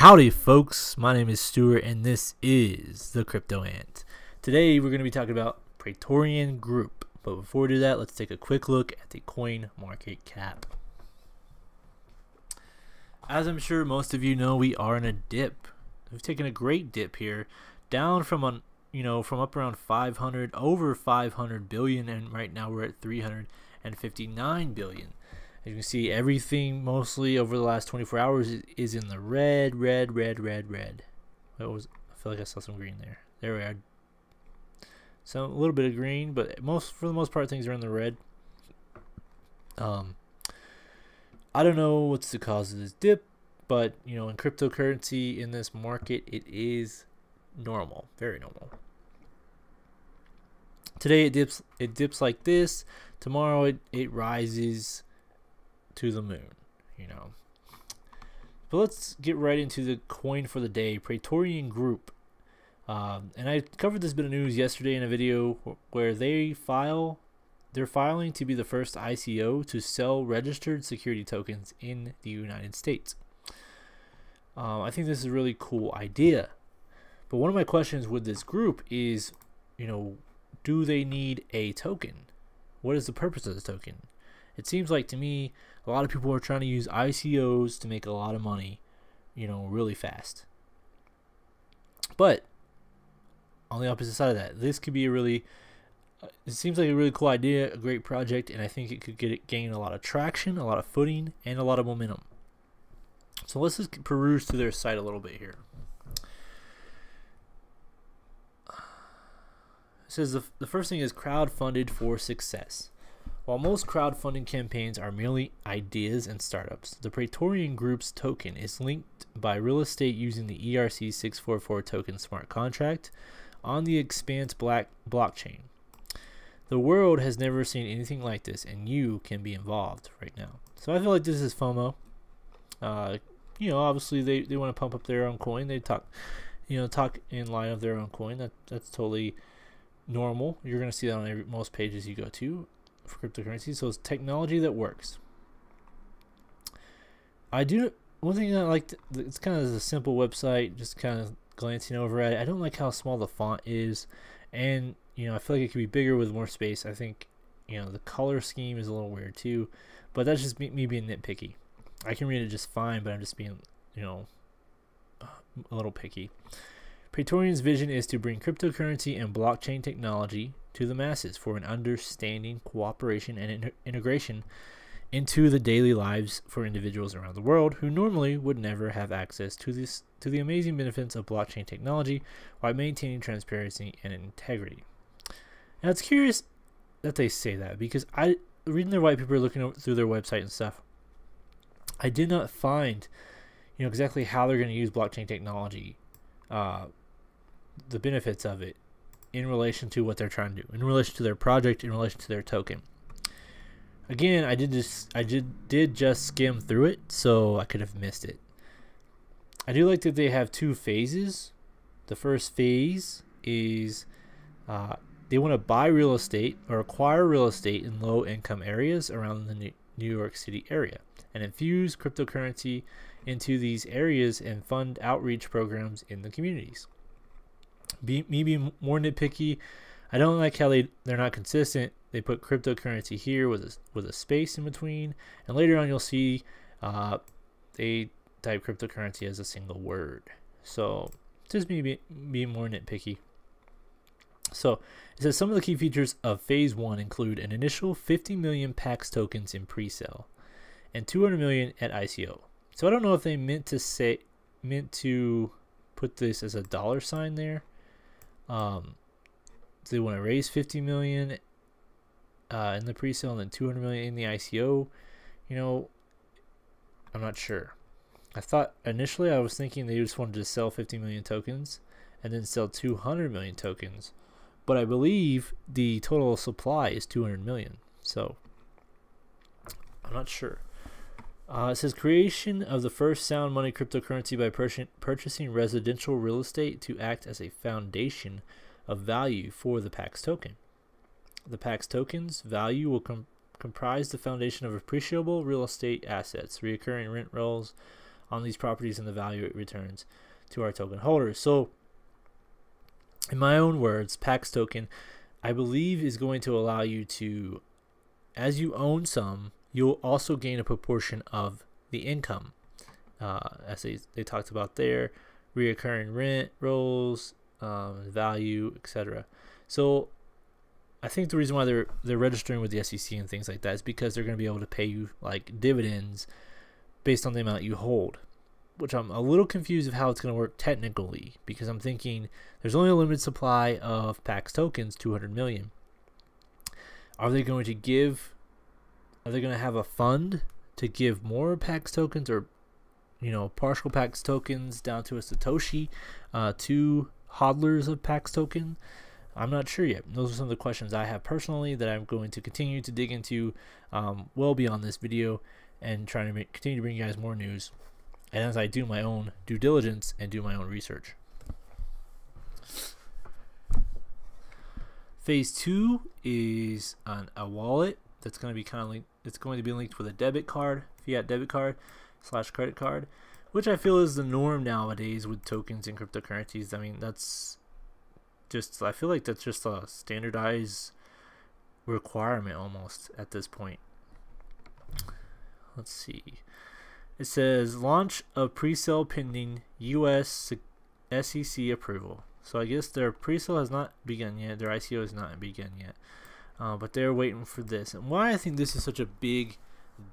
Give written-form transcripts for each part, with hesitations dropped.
Howdy folks, my name is Stuart and this is the Crypto Ant. Today we're going to be talking about Praetorian Group, but before we do that, let's take a quick look at the coin market cap. As I'm sure most of you know, we are in a dip. We've taken a great dip here, down from up around 500 over 500 billion, and right now we're at 359 billion. As you can see, everything mostly over the last 24 hours is in the red. I feel like I saw some green there. There we are. So a little bit of green, but for the most part, things are in the red. I don't know what's the cause of this dip, but in cryptocurrency in this market, it is normal, very normal. Today it dips like this. Tomorrow it rises to the moon, But let's get right into the coin for the day, Praetorian Group. And I covered this bit of news yesterday in a video where they're filing to be the first ICO to sell registered security tokens in the United States. I think this is a really cool idea. But one of my questions with this group is, do they need a token? What is the purpose of the token? It seems like to me a lot of people are trying to use ICOs to make a lot of money, really fast. But on the opposite side of that, this could be it seems like a really cool idea, a great project, and I think it could gain a lot of traction, a lot of footing, and a lot of momentum. So let's just peruse through their site a little bit here. It says the first thing is crowdfunded for success. While most crowdfunding campaigns are merely ideas and startups, the Praetorian Group's token is linked by real estate using the ERC-644 token smart contract on the Expanse blockchain. The world has never seen anything like this, and you can be involved right now. So I feel like this is FOMO. Obviously they want to pump up their own coin. They talk in line of their own coin. That's totally normal. You're going to see that on most pages you go to for cryptocurrency. So it's technology that works. One thing I like, it's kind of a simple website, just kind of glancing over at it. I don't like how small the font is, and I feel like it could be bigger with more space. I think the color scheme is a little weird too, but that's just me being nitpicky. I can read it just fine, but I'm just being a little picky. Praetorian's vision is to bring cryptocurrency and blockchain technology to the masses for an understanding, cooperation, and integration into the daily lives for individuals around the world who normally would never have access to the amazing benefits of blockchain technology while maintaining transparency and integrity. Now it's curious that they say that, because reading their white paper, looking through their website and stuff, I did not find exactly how they're going to use blockchain technology, the benefits of it in relation to what they're trying to do, in relation to their project, in relation to their token. Again, I did just skim through it, so I could have missed it. I do like that they have two phases. The first phase is they want to buy real estate or acquire real estate in low-income areas around the New York City area and infuse cryptocurrency into these areas and fund outreach programs in the communities. Me being more nitpicky, I don't like how they're not consistent. They put cryptocurrency here with a space in between, and later on you'll see they type cryptocurrency as a single word. So just me being more nitpicky. So it says some of the key features of phase 1 include an initial 50 million PAX tokens in pre-sale and 200 million at ICO. So I don't know if they meant to put this as a dollar sign there. They want to raise 50 million in the pre-sale and then 200 million in the ICO. I'm not sure. I thought initially I was thinking they just wanted to sell 50 million tokens and then sell 200 million tokens, but I believe the total supply is 200 million. So I'm not sure. It says creation of the first sound money cryptocurrency by purchasing residential real estate to act as a foundation of value for the PAX token. The PAX token's value will comprise the foundation of appreciable real estate assets, recurring rent rolls on these properties and the value it returns to our token holders. So in my own words, PAX token, I believe, is going to allow you to, as you own some, you'll also gain a proportion of the income, as they talked about there, reoccurring rent rolls, value, etc. So I think the reason why they're registering with the SEC and things like that is because they're going to be able to pay you like dividends based on the amount you hold, which I'm a little confused of how it's going to work technically, because I'm thinking there's only a limited supply of PAX tokens, 200 million. Are they going to have a fund to give more PAX tokens, or partial PAX tokens down to a Satoshi to hodlers of PAX token? I'm not sure yet. Those are some of the questions I have personally that I'm going to continue to dig into well beyond this video, and trying to continue to bring you guys more news, and as I do my own due diligence and do my own research. Phase 2 is on a wallet that's going to be it's going to be linked with a debit card, fiat debit card / credit card, which I feel is the norm nowadays with tokens and cryptocurrencies. I mean, I feel like that's just a standardized requirement almost at this point. Let's see. It says launch of pre-sale pending U.S. SEC approval. So I guess their pre-sale has not begun yet. Their ICO has not begun yet. But they're waiting for this. And why I think this is such a big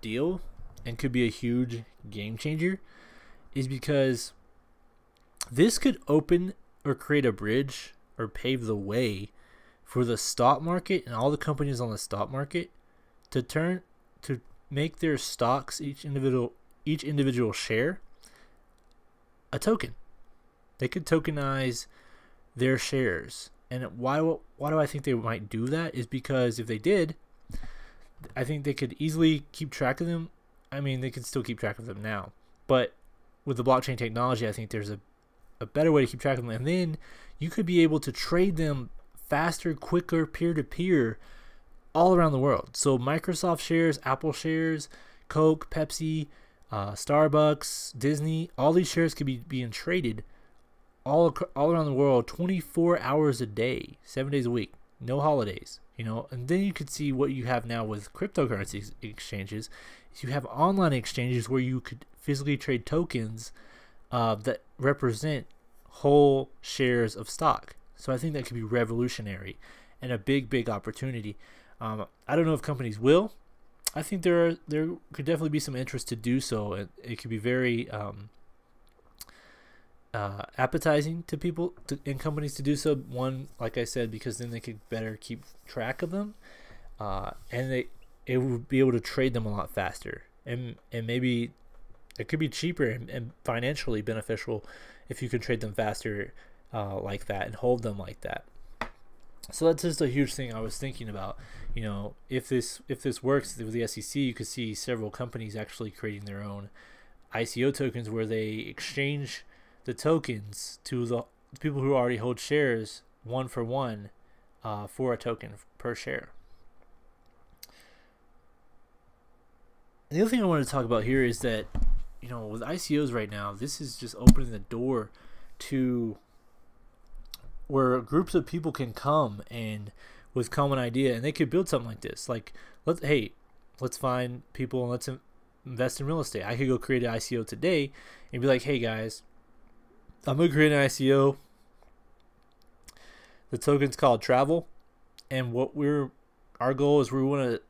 deal and could be a huge game changer is because this could open or create a bridge or pave the way for the stock market and all the companies on the stock market to make their stocks, each individual share, a token. They could tokenize their shares. And why do I think they might do that is because if they did, I think they could easily keep track of them. I mean, they can still keep track of them now, but with the blockchain technology, I think there's a better way to keep track of them, and then you could be able to trade them faster, quicker, peer-to-peer all around the world. So Microsoft shares, Apple shares, Coke, Pepsi, Starbucks, Disney, all these shares could be being traded all around the world 24 hours a day, 7 days a week, no holidays, and then you could see what you have now with cryptocurrency exchanges. You have online exchanges where you could physically trade tokens that represent whole shares of stock. So I think that could be revolutionary and a big opportunity. I don't know if companies will. I think there could definitely be some interest to do so. It could be very appetizing to people and companies to do so. One, like I said, because then they could better keep track of them, and it would be able to trade them a lot faster, and maybe it could be cheaper and financially beneficial if you could trade them faster like that and hold them like that. So that's just a huge thing I was thinking about. If this works with the SEC, you could see several companies actually creating their own ICO tokens where they exchange the tokens to the people who already hold shares one for one for a token per share. And the other thing I wanted to talk about here is that, with ICOs right now, this is just opening the door to where groups of people can come and with common idea, and they could build something like this. Like, let's find people and let's invest in real estate. I could go create an ICO today and be like, hey guys, I'm gonna create an ICO. The token's called Travel, and our goal is we want to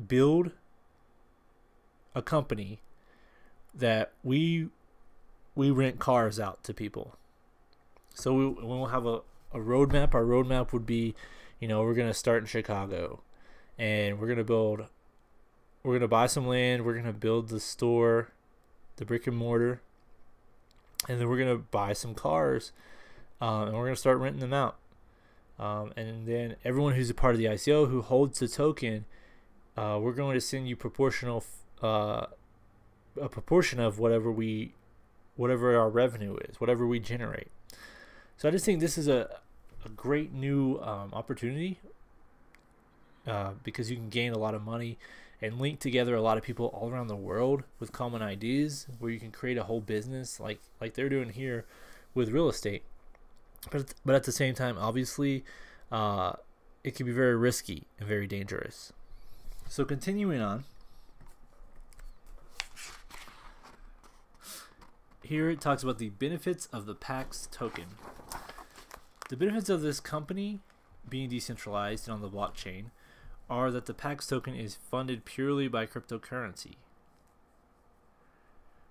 build a company that we rent cars out to people. So we won't have a roadmap. Our roadmap would be, we're gonna start in Chicago, and we're gonna buy some land. We're gonna build the store, the brick and mortar, and then we're gonna buy some cars, and we're gonna start renting them out. And then everyone who's a part of the ICO who holds the token, we're going to send you a proportion of whatever our revenue is, whatever we generate. So I just think this is a great new opportunity because you can gain a lot of money and link together a lot of people all around the world with common ideas, where you can create a whole business like they're doing here with real estate. But at the same time, obviously, it can be very risky and very dangerous. So continuing on, here it talks about the benefits of the PAX token. The benefits of this company being decentralized and on the blockchain are that the PAX token is funded purely by cryptocurrency.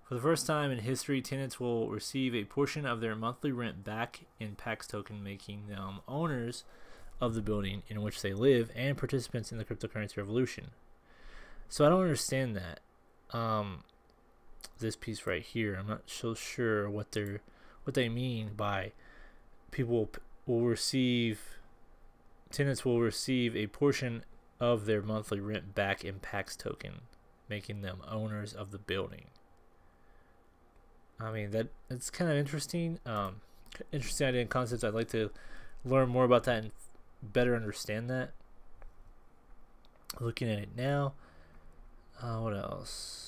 For the first time in history, tenants will receive a portion of their monthly rent back in PAX token, making them owners of the building in which they live and participants in the cryptocurrency revolution. So I don't understand that. This piece right here, I'm not so sure what they mean by tenants will receive a portion of their monthly rent back in PAX token, making them owners of the building. I mean, it's kind of interesting. Interesting idea and concepts. I'd like to learn more about that and better understand that. Looking at it now, what else?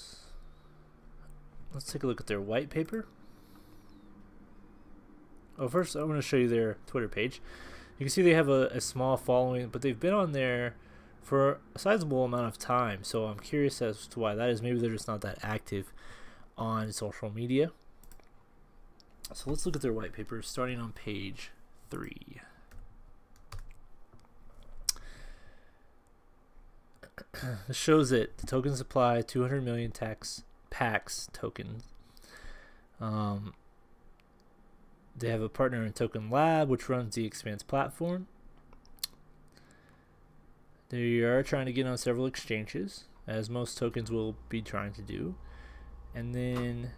Let's take a look at their white paper. Oh, first I'm going to show you their Twitter page. You can see they have a small following, but they've been on there for a sizable amount of time. So I'm curious as to why that is. Maybe they're just not that active on social media. So let's look at their white paper, starting on page 3. This shows that the token supply 200 million PAX tokens. They have a partner in Token Lab, which runs the Expanse platform. They are trying to get on several exchanges, as most tokens will be trying to do. And then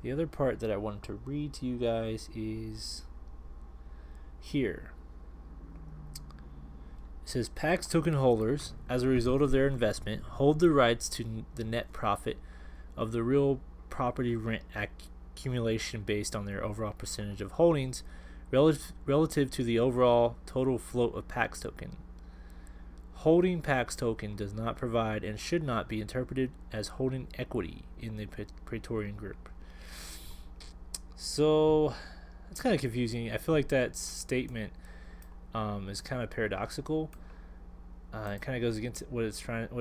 the other part that I wanted to read to you guys is here. It says PAX token holders, as a result of their investment, hold the rights to the net profit of the real property rent accumulation based on their overall percentage of holdings relative to the overall total float of PAX token. Holding PAX token does not provide and should not be interpreted as holding equity in the Praetorian Group. So it's kind of confusing. I feel like that statement is kind of paradoxical. It kind of goes against what it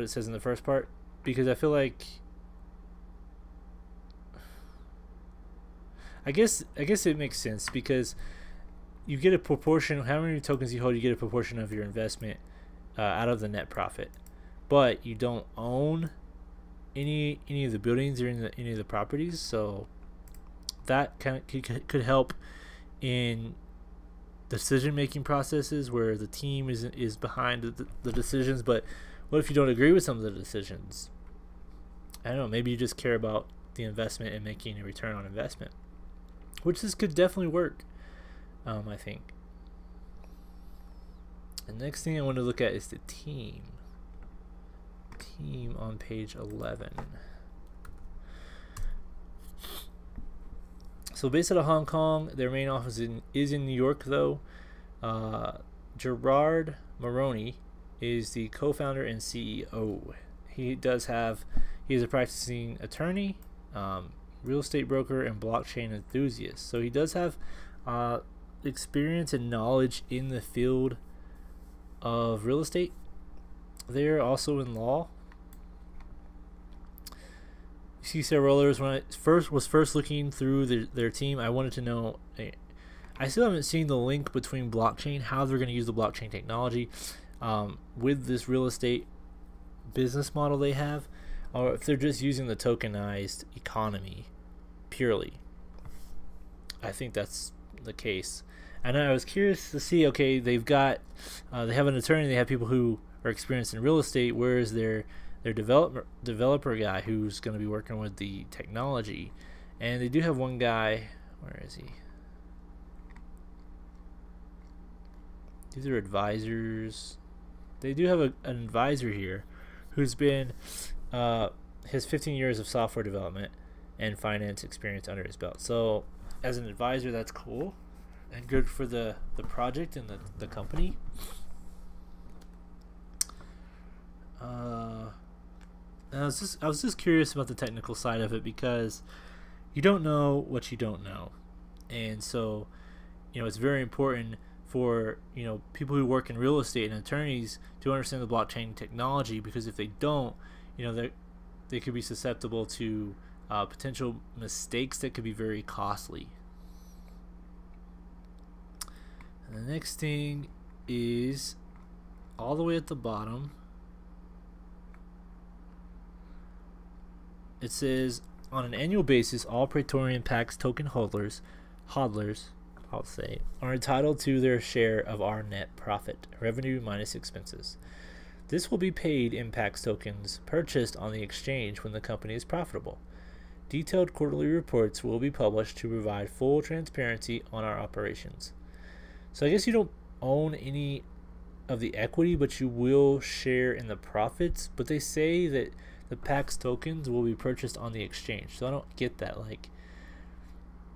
says in the first part, because I feel like I guess it makes sense, because you get a proportion. How many tokens you hold, you get a proportion of your investment out of the net profit, but you don't own any of the buildings or any of the properties. So that kind of could help in decision-making processes where the team is behind the decisions. But what if you don't agree with some of the decisions? I don't know. Maybe you just care about the investment and making a return on investment, which this could definitely work. I think. The next thing I want to look at is the team. Team on page 11. So based out of Hong Kong, their main office is in New York, though. Gerard Maroney is the co-founder and CEO. He is a practicing attorney, real estate broker, and blockchain enthusiast. So he does have experience and knowledge in the field of real estate. They're also in law. You see several others. When I was first looking through their team, I wanted to know. I still haven't seen the link between blockchain, how they're going to use the blockchain technology with this real estate business model they have, or if they're just using the tokenized economy purely. I think that's the case. And I was curious to see, okay, they have an attorney, they have people who are experienced in real estate. Where is their developer guy who's going to be working with the technology? And they do have one guy. Where is he? These are advisors. They do have an advisor here who's been has 15 years of software development and finance experience under his belt. So as an advisor, that's cool and good for the project and the company. And I was just curious about the technical side of it because you don't know what you don't know, and so it's very important for people who work in real estate and attorneys to understand the blockchain technology, because if they don't, they could be susceptible to potential mistakes that could be very costly. And the next thing is all the way at the bottom. It says, on an annual basis, all Praetorian Pax token hodlers, I'll say, are entitled to their share of our net profit, revenue minus expenses. This will be paid in Pax tokens purchased on the exchange when the company is profitable. Detailed quarterly reports will be published to provide full transparency on our operations. So I guess you don't own any of the equity, but you will share in the profits. But they say that the Pax tokens will be purchased on the exchange. So I don't get that. Like,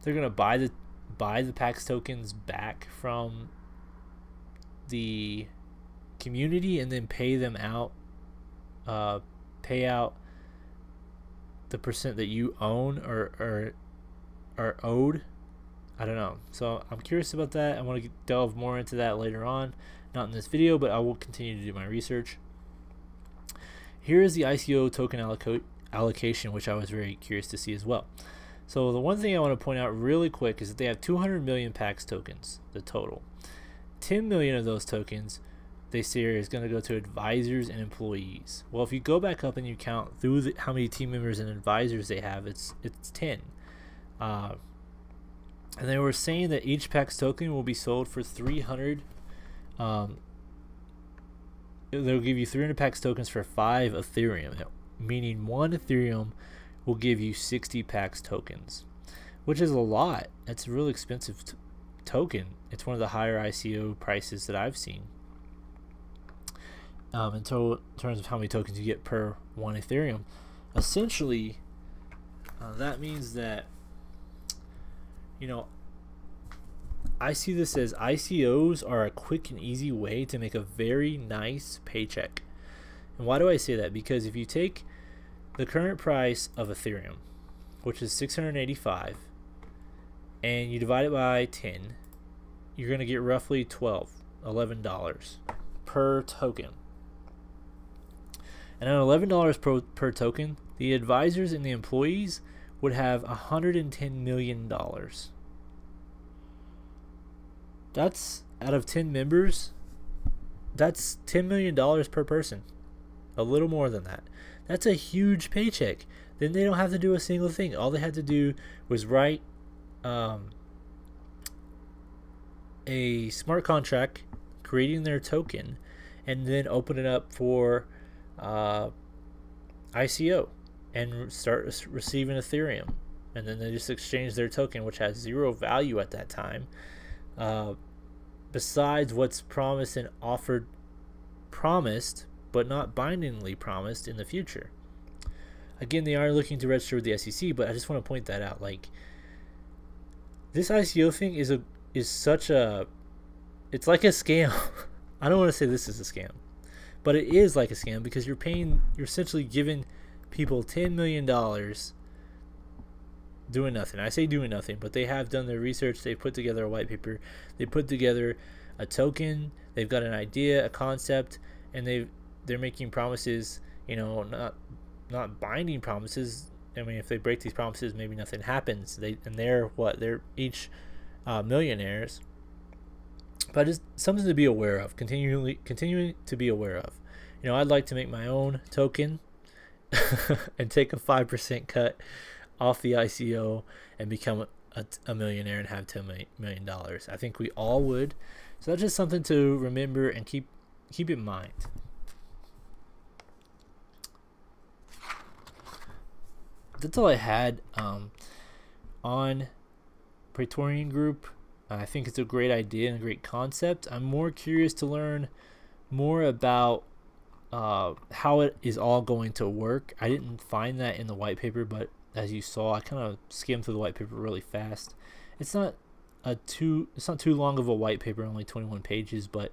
they're gonna buy the Pax tokens back from the community and then pay them out, pay out the percent that you own or are owed. I don't know. So I'm curious about that. I want to delve more into that later on. Not in this video, but I will continue to do my research. Here is the ICO token allocation, which I was very curious to see as well. So the one thing I want to point out really quick is that they have 200 million Pax tokens, the total. 10 million of those tokens they say is going to go to advisors and employees. Well, if you go back up and you count through how many team members and advisors they have, it's 10. And they were saying that each Pax token will be sold for 300. They'll give you 300 Pax tokens for 5 Ethereum, meaning 1 Ethereum will give you 60 Pax tokens, which is a lot. It's a really expensive token. It's one of the higher ICO prices that I've seen. In terms of how many tokens you get per 1 Ethereum. Essentially, that means that, I see this as ICOs are a quick and easy way to make a very nice paycheck. And why do I say that? Because if you take the current price of Ethereum, which is 685, and you divide it by 10, you're going to get roughly $11 per token. And at $11 per token, the advisors and the employees would have $110 million. That's, out of 10 members, that's $10 million per person. A little more than that. That's a huge paycheck. Then they don't have to do a single thing. All they had to do was write a smart contract creating their token and then open it up for ICO and start receiving Ethereum. And then they just exchange their token, which has 0 value at that time, besides what's promised and offered, promised but not bindingly promised in the future. Again, they are looking to register with the SEC, but I just want to point that out. Like, this ICO thing is such a, it's like a scam. I don't want to say this is a scam, but it is like a scam because you're essentially giving people $10 million doing nothing. I say doing nothing, but they have done their research. They put together a white paper. They put together a token. They've got an idea, a concept, and they're making promises. Not binding promises. I mean, if they break these promises, maybe nothing happens. They're each millionaires. But it's something to be aware of. Continuing to be aware of. I'd like to make my own token and take a 5% cut off the ICO and become a millionaire and have $10 million. I think we all would. So that's just something to remember and keep in mind. That's all I had on Praetorian Group. I think it's a great idea and a great concept. I'm more curious to learn more about how it is all going to work. I didn't find that in the white paper, but as you saw, I kind of skimmed through the white paper really fast. It's not too long of a white paper, only 21 pages, but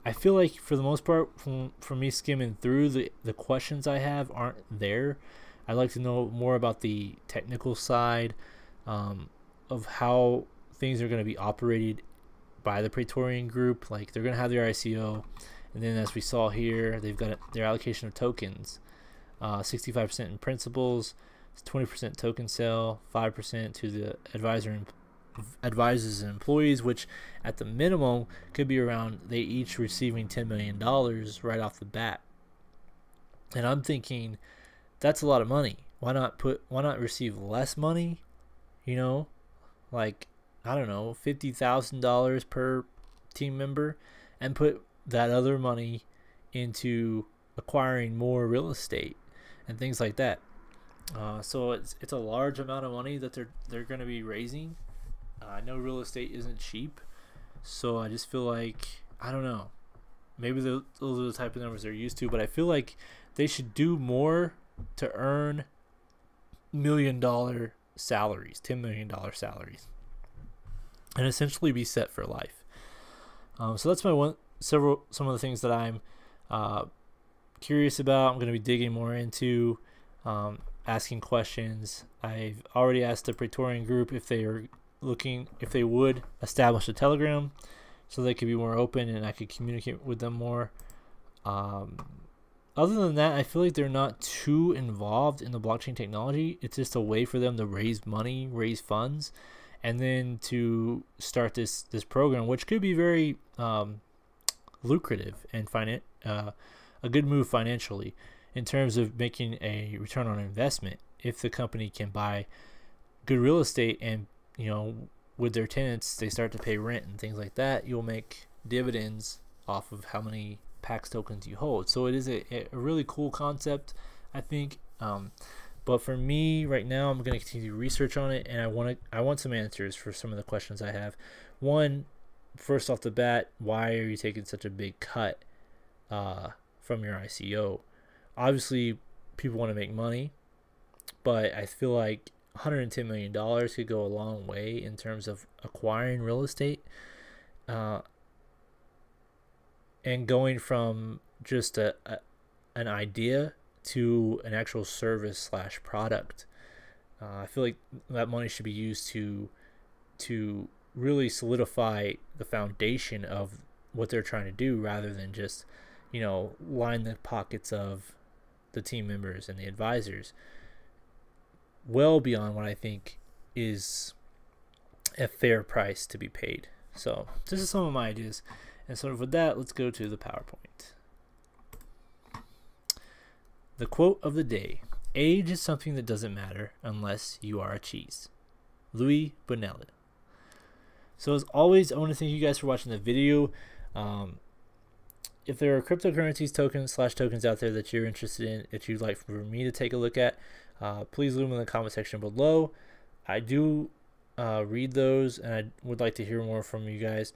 I feel like for the most part, from me skimming through, the questions I have aren't there. I'd like to know more about the technical side, of how things are going to be operated by the Praetorian Group. Like, they're going to have their ICO, and then as we saw here, they've got their allocation of tokens, 65% in principals, 20% token sale, 5% to the advisors and employees, which at the minimum could be around, they each receiving $10 million right off the bat. And I'm thinking, that's a lot of money. Why not receive less money? You know, like, I don't know, $50,000 per team member, and put that other money into acquiring more real estate and things like that. So it's a large amount of money that they're going to be raising. I know real estate isn't cheap, so I just feel like, I don't know, maybe those are the type of numbers they're used to, but I feel like they should do more to earn $1 million salaries, $10 million salaries, and essentially be set for life. So that's some of the things that I'm curious about. I'm going to be digging more into, asking questions. I've already asked the Praetorian Group if they would establish a Telegram so they could be more open and I could communicate with them more. Other than that, I feel like they're not too involved in the blockchain technology. It's just a way for them to raise money, raise funds, and then to start this program, which could be very lucrative and a good move financially in terms of making a return on investment. If the company can buy good real estate and, you know, with their tenants, they start to pay rent and things like that, you'll make dividends off of how many PAX tokens you hold. So it is a really cool concept, I think. But for me right now, I'm going to continue research on it, and I want some answers for some of the questions I have. One, first off the bat, why are you taking such a big cut from your ICO? Obviously, people want to make money, but I feel like $110 million could go a long way in terms of acquiring real estate, and going from just an idea to an actual service / product. I feel like that money should be used to really solidify the foundation of what they're trying to do, rather than just, you know, line the pockets of the team members and the advisors, well beyond what I think is a fair price to be paid. So this is some of my ideas. And so with that, let's go to the PowerPoint. The quote of the day: age is something that doesn't matter unless you are a cheese. Louis Bonelli. So as always, I want to thank you guys for watching the video. If there are cryptocurrencies, tokens / tokens out there that you're interested in, that you'd like for me to take a look at, please leave them in the comment section below. I do read those, and I would like to hear more from you guys.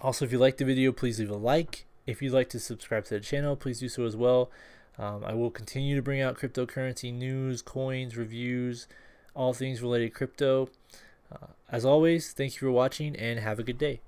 Also, if you like the video, please leave a like. If you'd like to subscribe to the channel, please do so as well. I will continue to bring out cryptocurrency news, coins, reviews, all things related to crypto. As always, thank you for watching, and have a good day.